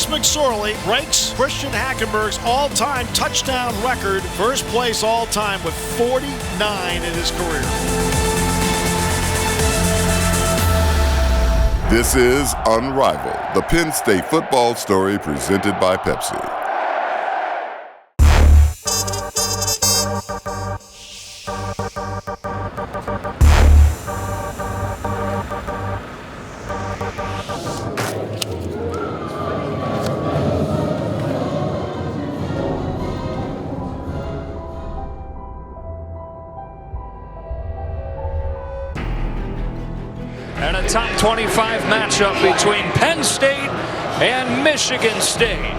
Trace McSorley breaks Christian Hackenberg's all-time touchdown record. First place all-time with 49 in his career. This is Unrivaled, the Penn State football story presented by Pepsi. And a top 25 matchup between Penn State and Michigan State.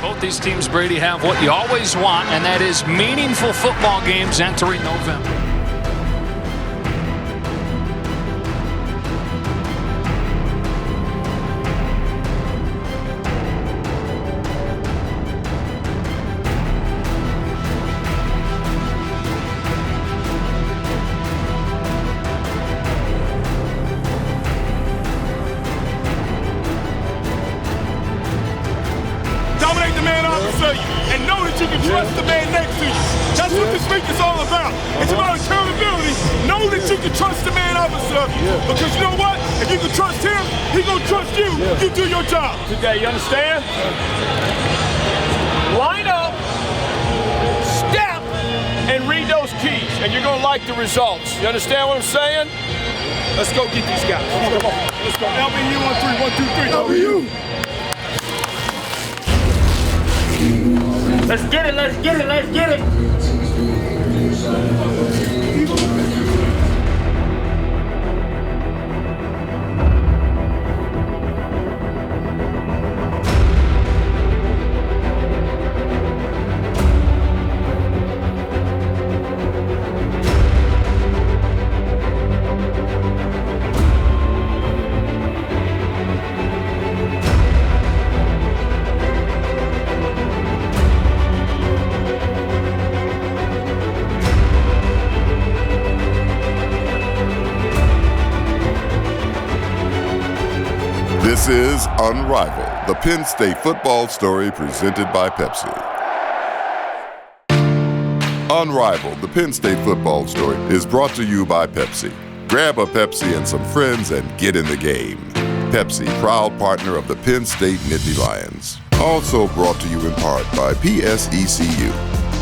Both these teams, Brady, have what you always want, and that is meaningful football games entering November. Dominate the man opposite you and know that you can trust the man next to you. That's what this week is all about. It's about accountability. Know that you can trust the man opposite you. Because you know what? If you can trust him, he gonna trust you. You do your job. Today, you understand? Line up, step, and read those keys, and you're gonna like the results. You understand what I'm saying? Let's go get these guys. Come on. Let's go. LBU on 3. 1, 2, 3. LBU. Let's get it, let's get it, let's get it. This is Unrivaled, the Penn State football story presented by Pepsi. Unrivaled, the Penn State football story is brought to you by Pepsi. Grab a Pepsi and some friends and get in the game. Pepsi, proud partner of the Penn State Nittany Lions. Also brought to you in part by PSECU.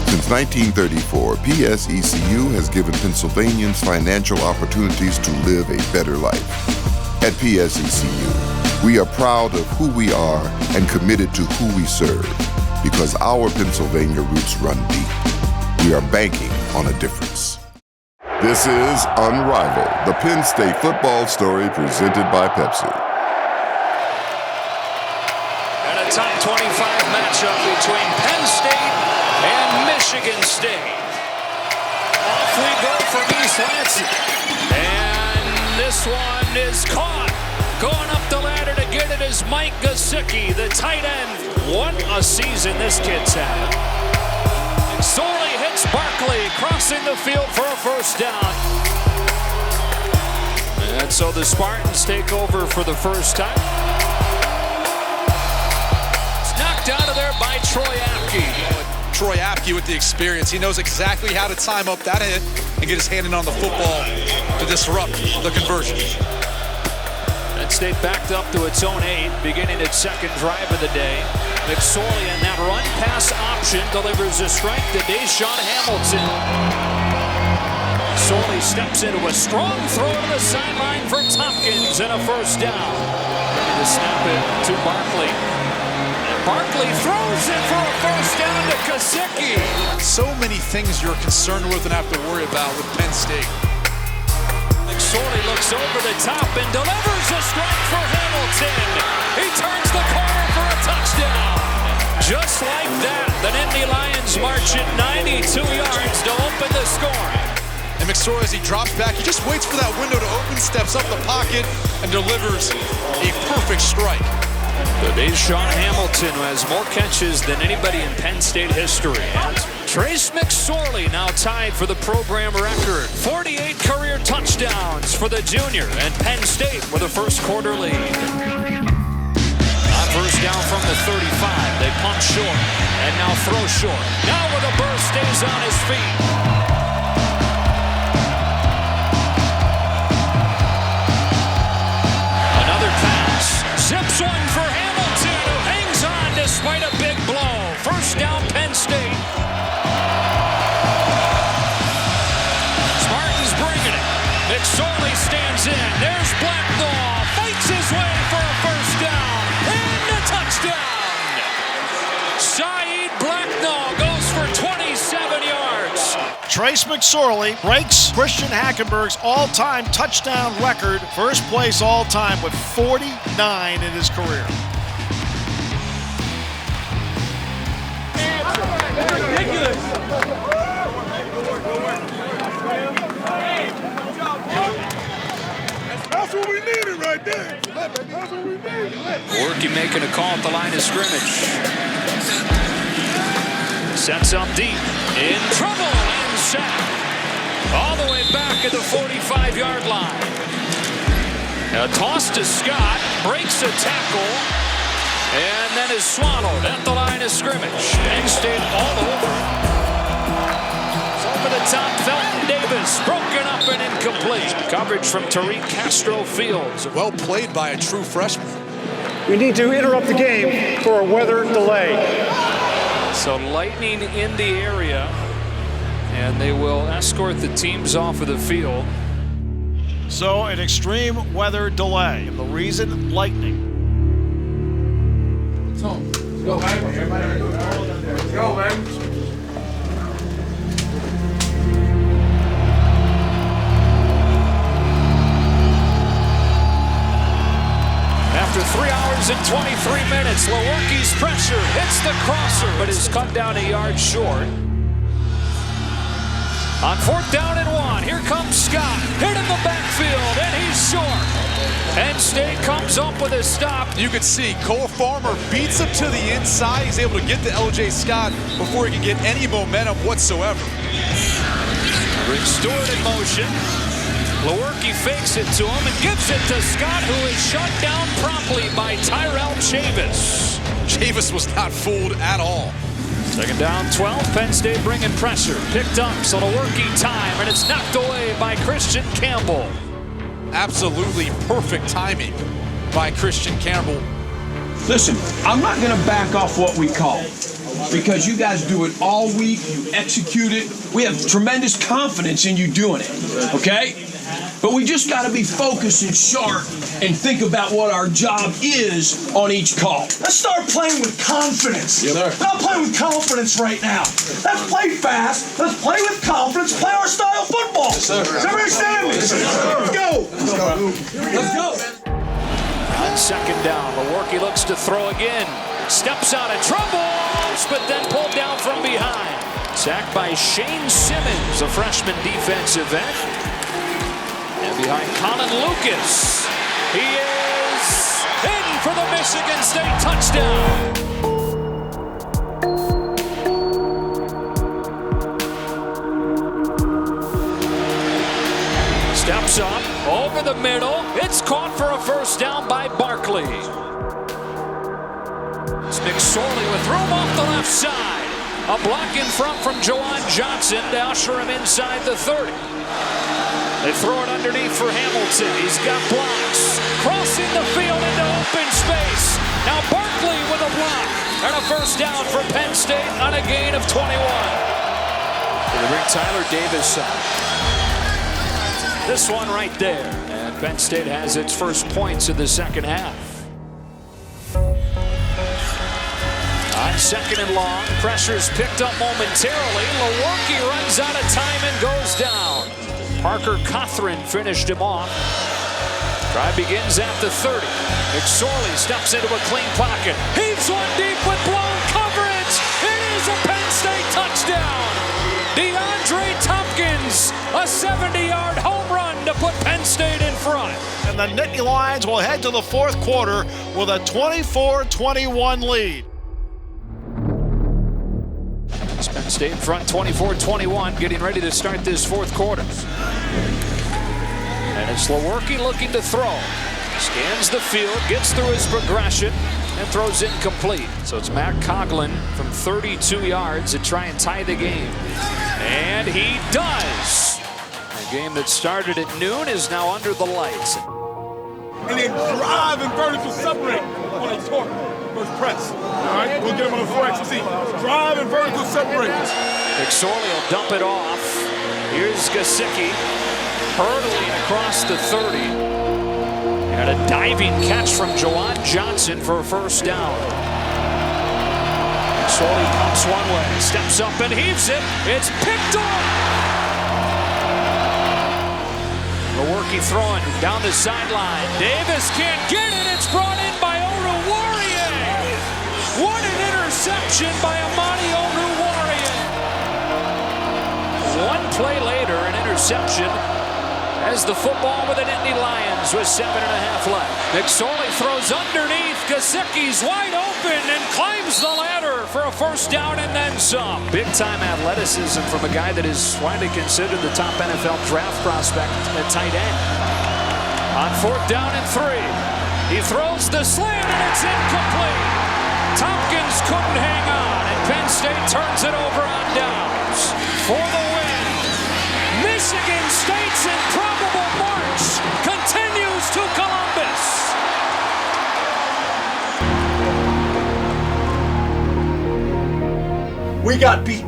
Since 1934, PSECU has given Pennsylvanians financial opportunities to live a better life. At PSECU, we are proud of who we are and committed to who we serve because our Pennsylvania roots run deep. We are banking on a difference. This is Unrivaled, the Penn State football story presented by Pepsi. And a top 25 matchup between Penn State and Michigan State. Off we go from East Lansing. And this one is caught. Going up the ladder to get it is Mike Gesicki, the tight end. What a season this kid's had. Sorley hits Barkley, crossing the field for a first down. And so the Spartans take over for the first time. It's knocked out of there by Troy Apke. Troy Apke with the experience. He knows exactly how to time up that hit and get his hand in on the football to disrupt the conversion. Penn State backed up to its own 8, beginning its second drive of the day. McSorley and that run pass option delivers a strike to Deshaun Hamilton. McSorley steps into a strong throw to the sideline for Tompkins and a first down. To snap it to Barkley. And Barkley throws it for a first down to Gesicki. So many things you're concerned with and have to worry about with Penn State. McSorley looks over the top and delivers a strike for Hamilton. He turns the corner for a touchdown. Just like that, the Nittany Lions march at 92 yards to open the score. And McSorley, as he drops back, he just waits for that window to open, steps up the pocket, and delivers a perfect strike. The Deshaun Hamilton, who has more catches than anybody in Penn State history. And Trace McSorley now tied for the program record. 48 career touchdowns for the junior, and Penn State with a first quarter lead. first down from the 35. They punt short and now throw short. Now with a burst, stays on his feet. Another pass. Zips one for Hamilton, who hangs on despite a big blow. First down, Penn State. Spartans bringing it. McSorley stands in. There's Blacknall. Fights his way for a first down. And a touchdown. Saeed Blacknall goes for 27 yards. Trace McSorley breaks Christian Hackenberg's all-time touchdown record. First place all-time with 49 in his career. That's what we needed right there. That's what we needed. Worky making a call at the line of scrimmage. Sets up deep. In trouble and sacked. All the way back at the 45-yard line. A toss to Scott. Breaks a tackle. And then is swallowed at the line of scrimmage. Penn State all over. Over the top, Felton Davis. Broken up and incomplete. Coverage from Tariq Castro Fields. Well played by a true freshman. We need to interrupt the game for a weather delay. So lightning in the area, and they will escort the teams off of the field. So an extreme weather delay. And the reason, lightning. Let's go, man. Let's go, man. After 3 hours and 23 minutes, Lewerke's pressure hits the crosser, but is cut down a yard short. On 4th down and 1, here comes Scott. Hit in the backfield, and he's short. Penn State comes up with a stop. You could see Cole Farmer beats him to the inside. He's able to get to L.J. Scott before he can get any momentum whatsoever. Rick Stewart in motion. Lewerke fakes it to him and gives it to Scott, who is shut down promptly by Tyrell Chavis. Chavis was not fooled at all. Second down, 12. Penn State bringing pressure. Picked up, so Lewerke time, and it's knocked away by Christian Campbell. Absolutely perfect timing by Christian Campbell. Listen, I'm not going to back off what we call, because you guys do it all week, you execute it. We have tremendous confidence in you doing it, okay? But we just got to be focused and sharp and think about what our job is on each call. Let's start playing with confidence. Yes, sir. Not play with confidence right now. Let's play fast. Let's play with confidence. Play our style of football. Yes, sir. Does everybody understand me? Yes, let's go. Let's go. On second down, Lewerke looks to throw again. Steps out of trouble, but then pulled down from behind. Sacked by Shane Simmons, a freshman defensive end. And behind Colin Lucas, he is in for the Michigan State touchdown. Steps up, over the middle. It's caught for a first down by Barkley. It's McSorley with room off the left side. A block in front from Jawan Johnson to usher him inside the 30. They throw it underneath for Hamilton. He's got blocks. Crossing the field into open space. Now Barkley with a block. And a first down for Penn State on a gain of 21. They bring Tyler Davis up. This one right there. And Penn State has its first points in the second half. On second and long, pressure's picked up momentarily. Lewerke runs out of time and goes down. Parker Cothran finished him off. Drive begins at the 30. McSorley steps into a clean pocket. Heaves one deep with blown coverage. It is a Penn State touchdown. DeAndre Tompkins, a 70-yard home run to put Penn State in front. And the Nittany Lions will head to the fourth quarter with a 24-21 lead. Penn State in front 24-21, getting ready to start this fourth quarter. And it's Lewerke looking to throw. Scans the field, gets through his progression. and throws incomplete. So it's Matt Coughlin from 32 yards to try and tie the game. And he does. The game that started at noon is now under the lights. And then drive and vertical separate on a torque first press. All right, we'll get him on the 4XC. Drive and vertical separate. McSorley will dump it off. Here's Gesicki hurdling across the 30. And a diving catch from Jawan Johnson for a first down. McSorley pumps one way, steps up and heaves it. It's picked off. Maworki throwing down the sideline. Davis can't get it. It's brought in by Oruwariye. What an interception by Amani Oruwariye. One play later, an interception as the football with the Nittany Lions with 7.5 left. McSorley throws underneath. Gesicki's wide open and climbs the ladder for a first down and then some. Big-time athleticism from a guy that is widely considered the top NFL draft prospect at tight end. On 4th down and 3, he throws the slant and it's incomplete. Tompkins couldn't hang on and Penn State turns it over on downs for the win. Michigan State's improbable march continues to Columbus. We got beat.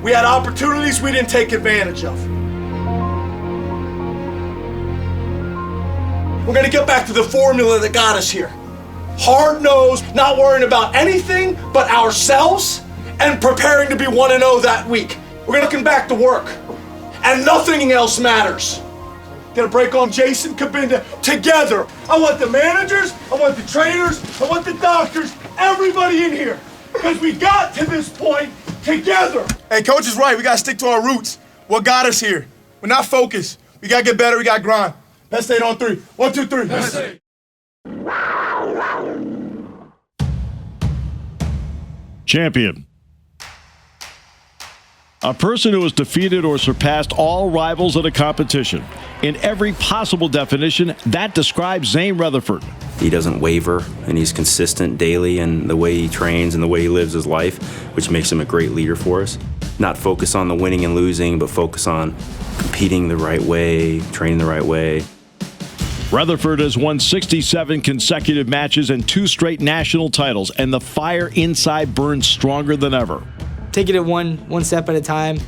We had opportunities we didn't take advantage of. We're gonna get back to the formula that got us here. Hard-nosed, not worrying about anything but ourselves, and preparing to be 1-0 that week. We're looking back to work, and nothing else matters. Gonna break on Jason Cabinda together. I want the managers, I want the trainers, I want the doctors, everybody in here. Because we got to this point together. Hey, Coach is right. We got to stick to our roots. What got us here? We're not focused. We got to get better. We got to grind. Penn State on 3. 1, 2, 3. Penn State. Champion. A person who has defeated or surpassed all rivals at a competition. In every possible definition, that describes Zane Rutherford. He doesn't waver, and he's consistent daily in the way he trains and the way he lives his life, which makes him a great leader for us. Not focus on the winning and losing, but focus on competing the right way, training the right way. Rutherford has won 67 consecutive matches and 2 straight national titles, and the fire inside burns stronger than ever. Take it at one step at a time.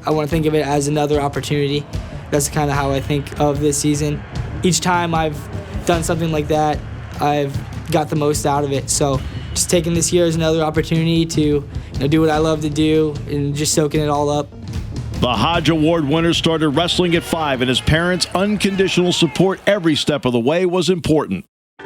I want to think of it as another opportunity. That's kind of how I think of this season. Each time I've done something like that, I've got the most out of it. So just taking this year as another opportunity to do what I love to do and just soaking it all up. The Hodge Award winner started wrestling at 5, and his parents' unconditional support every step of the way was important.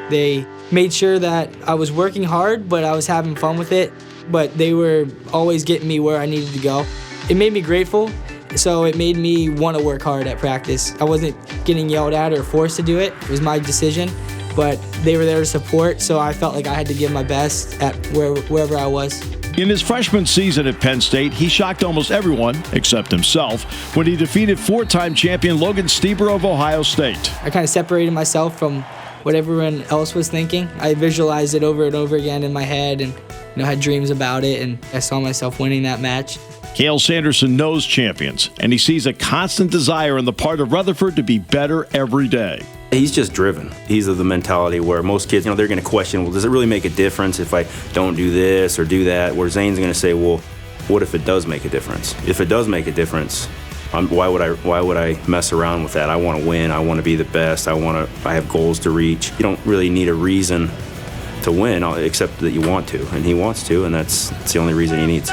They made sure that I was working hard, but I was having fun with it. But they were always getting me where I needed to go. It made me grateful, so it made me want to work hard at practice. I wasn't getting yelled at or forced to do it. It was my decision, but they were there to support, so I felt like I had to give my best at wherever I was. In his freshman season at Penn State, he shocked almost everyone, except himself, when he defeated 4-time champion Logan Stieber of Ohio State. I kind of separated myself from what everyone else was thinking. I visualized it over and over again in my head and had dreams about it, and I saw myself winning that match. Cale Sanderson knows champions, and he sees a constant desire on the part of Rutherford to be better every day. He's just driven. He's of the mentality where most kids, they're going to question, well, does it really make a difference if I don't do this or do that? Where Zane's going to say, well, what if it does make a difference? If it does make a difference, why would I mess around with that? I want to win. I want to be the best. I have goals to reach. You don't really need a reason to win, except that you want to, and he wants to, and that's the only reason he needs.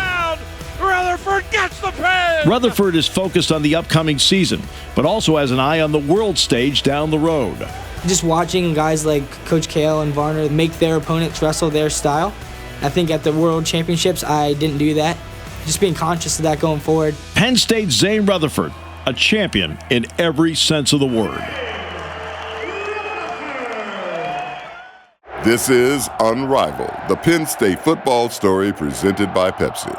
Rutherford gets the pay! Rutherford is focused on the upcoming season, but also has an eye on the world stage down the road. Just watching guys like Coach Cale and Varner make their opponents wrestle their style. I think at the World Championships, I didn't do that. Just being conscious of that going forward. Penn State's Zane Rutherford, a champion in every sense of the word. This is Unrivaled, the Penn State football story presented by Pepsi.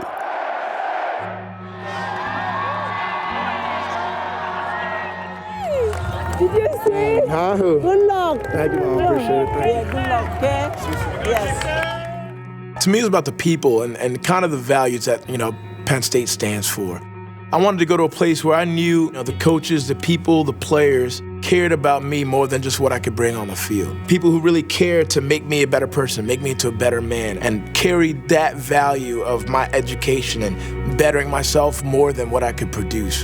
Did you see? Huh? Who? Good luck. Thank you, Mom. Appreciate it. Thank you. Yeah, good luck, okay? Yes. To me, it's about the people and kind of the values that, Penn State stands for. I wanted to go to a place where I knew, the coaches, the people, the players cared about me more than just what I could bring on the field. People who really cared to make me a better person, make me into a better man, and carried that value of my education and bettering myself more than what I could produce.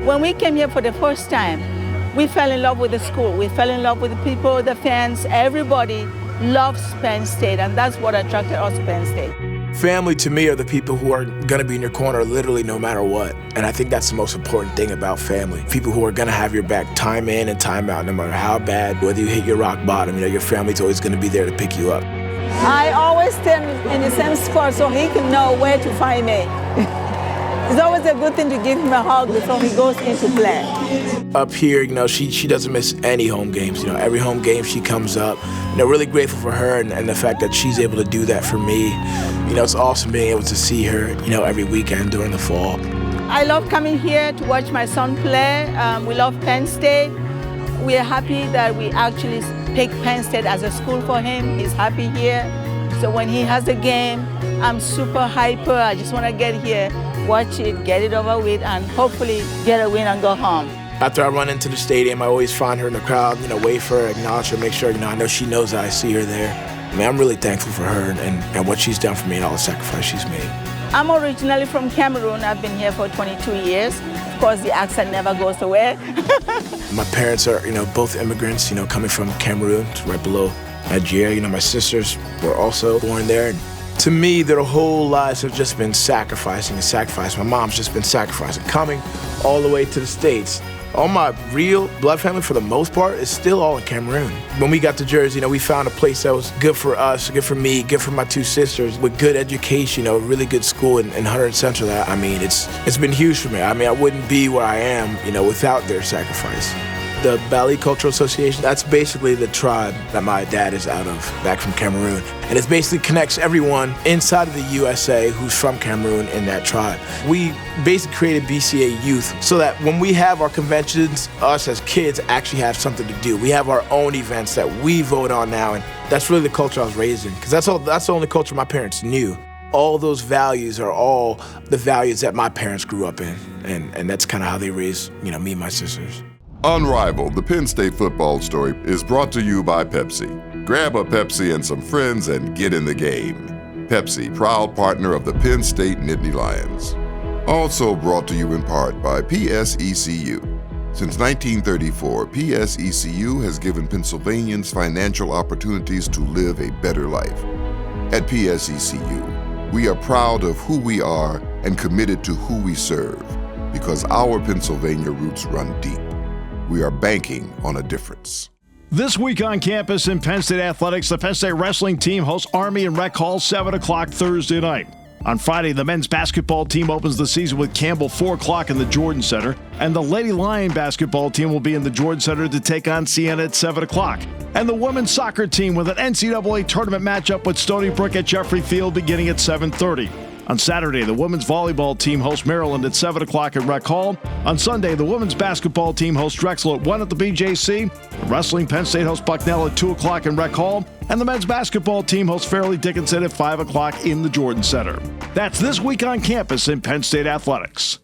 When we came here for the first time, we fell in love with the school. We fell in love with the people, the fans. Everybody loves Penn State, and that's what attracted us to Penn State. Family to me are the people who are gonna be in your corner literally no matter what. And I think that's the most important thing about family. People who are gonna have your back time in and time out, no matter how bad, whether you hit your rock bottom, your family's always gonna be there to pick you up. I always stand in the same spot so he can know where to find me. It's always a good thing to give him a hug before he goes into play. Up here, she doesn't miss any home games. Every home game she comes up. Really grateful for her and the fact that she's able to do that for me. It's awesome being able to see her, every weekend during the fall. I love coming here to watch my son play. We love Penn State. We are happy that we actually picked Penn State as a school for him. He's happy here. So when he has a game, I'm super hyper. I just want to get here, watch it, get it over with, and hopefully get a win and go home. After I run into the stadium, I always find her in the crowd, wait for her, acknowledge her, make sure, I know she knows that I see her there. I'm really thankful for her and what she's done for me and all the sacrifice she's made. I'm originally from Cameroon. I've been here for 22 years. Of course, the accent never goes away. My parents are, both immigrants, coming from Cameroon, right below Nigeria. My sisters were also born there. To me, their whole lives have just been sacrificing and sacrificing. My mom's just been sacrificing, coming all the way to the States. All my real blood family, for the most part, is still all in Cameroon. When we got to Jersey, we found a place that was good for us, good for me, good for my two sisters, with good education, a really good school in Hunter and Central. It's been huge for me. I wouldn't be where I am, without their sacrifice. The Bali Cultural Association, that's basically the tribe that my dad is out of, back from Cameroon. And it basically connects everyone inside of the USA who's from Cameroon in that tribe. We basically created BCA Youth so that when we have our conventions, us as kids actually have something to do. We have our own events that we vote on now, and that's really the culture I was raised in, because that's the only culture my parents knew. All those values are all the values that my parents grew up in, and that's kind of how they raised, me and my sisters. Unrivaled, the Penn State football story, is brought to you by Pepsi. Grab a Pepsi and some friends and get in the game. Pepsi, proud partner of the Penn State Nittany Lions. Also brought to you in part by PSECU. Since 1934, PSECU has given Pennsylvanians financial opportunities to live a better life. At PSECU, we are proud of who we are and committed to who we serve, because our Pennsylvania roots run deep. We are banking on a difference. This week on campus in Penn State Athletics, the Penn State wrestling team hosts Army and Rec Hall 7 o'clock Thursday night. On Friday, the men's basketball team opens the season with Campbell 4 o'clock in the Jordan Center, and the Lady Lion basketball team will be in the Jordan Center to take on Siena at 7 o'clock. And the women's soccer team with an NCAA tournament matchup with Stony Brook at Jeffrey Field beginning at 7:30. On Saturday, the women's volleyball team hosts Maryland at 7 o'clock at Rec Hall. On Sunday, the women's basketball team hosts Drexel at 1 at the BJC. The wrestling Penn State hosts Bucknell at 2 o'clock in Rec Hall. And the men's basketball team hosts Fairleigh Dickinson at 5 o'clock in the Jordan Center. That's this week on campus in Penn State Athletics.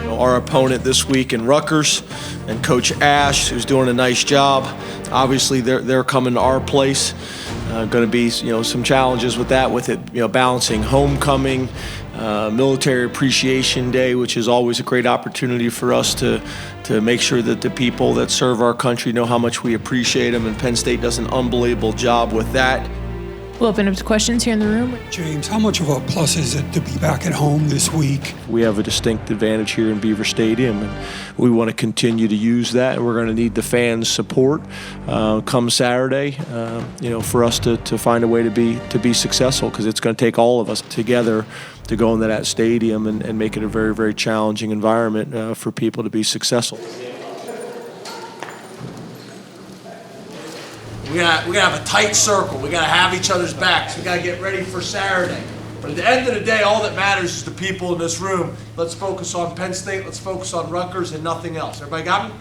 Our opponent this week in Rutgers, and Coach Ash, who's doing a nice job. Obviously, they're coming to our place. Going to be some challenges with that, with it balancing homecoming, Military Appreciation Day, which is always a great opportunity for us to make sure that the people that serve our country know how much we appreciate them. And Penn State does an unbelievable job with that. We'll open up to questions here in the room. James, how much of a plus is it to be back at home this week? We have a distinct advantage here in Beaver Stadium, and we want to continue to use that. And we're going to need the fans' support come Saturday, for us to find a way to be successful, because it's going to take all of us together to go into that stadium and make it a very, very challenging environment for people to be successful. We gotta have a tight circle. We gotta have each other's backs. We gotta get ready for Saturday. But at the end of the day, all that matters is the people in this room. Let's focus on Penn State, let's focus on Rutgers and nothing else. Everybody got me?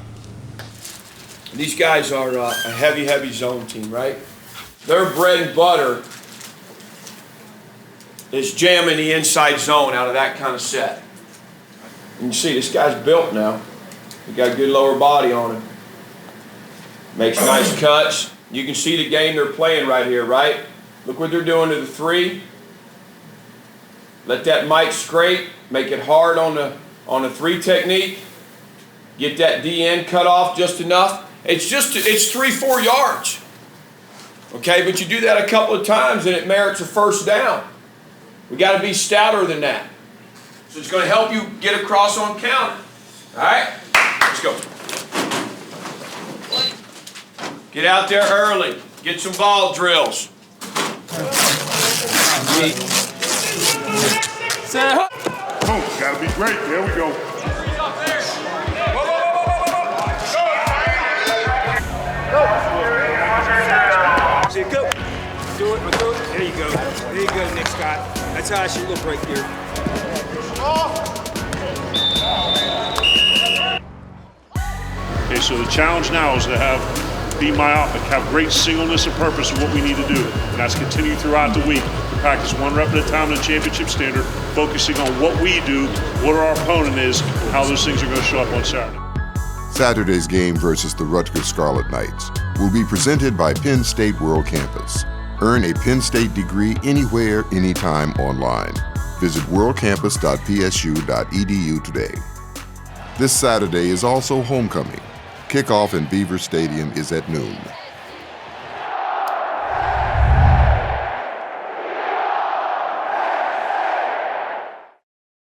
These guys are a heavy, heavy zone team, right? Their bread and butter is jamming the inside zone out of that kind of set. And you see, this guy's built now. He got a good lower body on him. Makes nice cuts. You can see the game they're playing right here, right? Look what they're doing to the three. Let that mic scrape. Make it hard on the three technique. Get that DN cut off just enough. It's 3-4 yards. Okay, but you do that a couple of times and it merits a first down. We got to be stouter than that. So it's going to help you get across on counter. All right, let's go. Get out there early. Get some ball drills. Oh, gotta be great. There we go. See, go. Do it. There you go. There you go, Nick Scott. That's how I should look right there. Okay, so the challenge now is to be myopic, have great singleness of purpose of what we need to do. And that's continue throughout the week. Practice one rep at a time in the championship standard, focusing on what we do, what our opponent is, how those things are going to show up on Saturday. Saturday's game versus the Rutgers Scarlet Knights will be presented by Penn State World Campus. Earn a Penn State degree anywhere, anytime online. Visit worldcampus.psu.edu today. This Saturday is also homecoming. Kickoff in Beaver Stadium is at noon.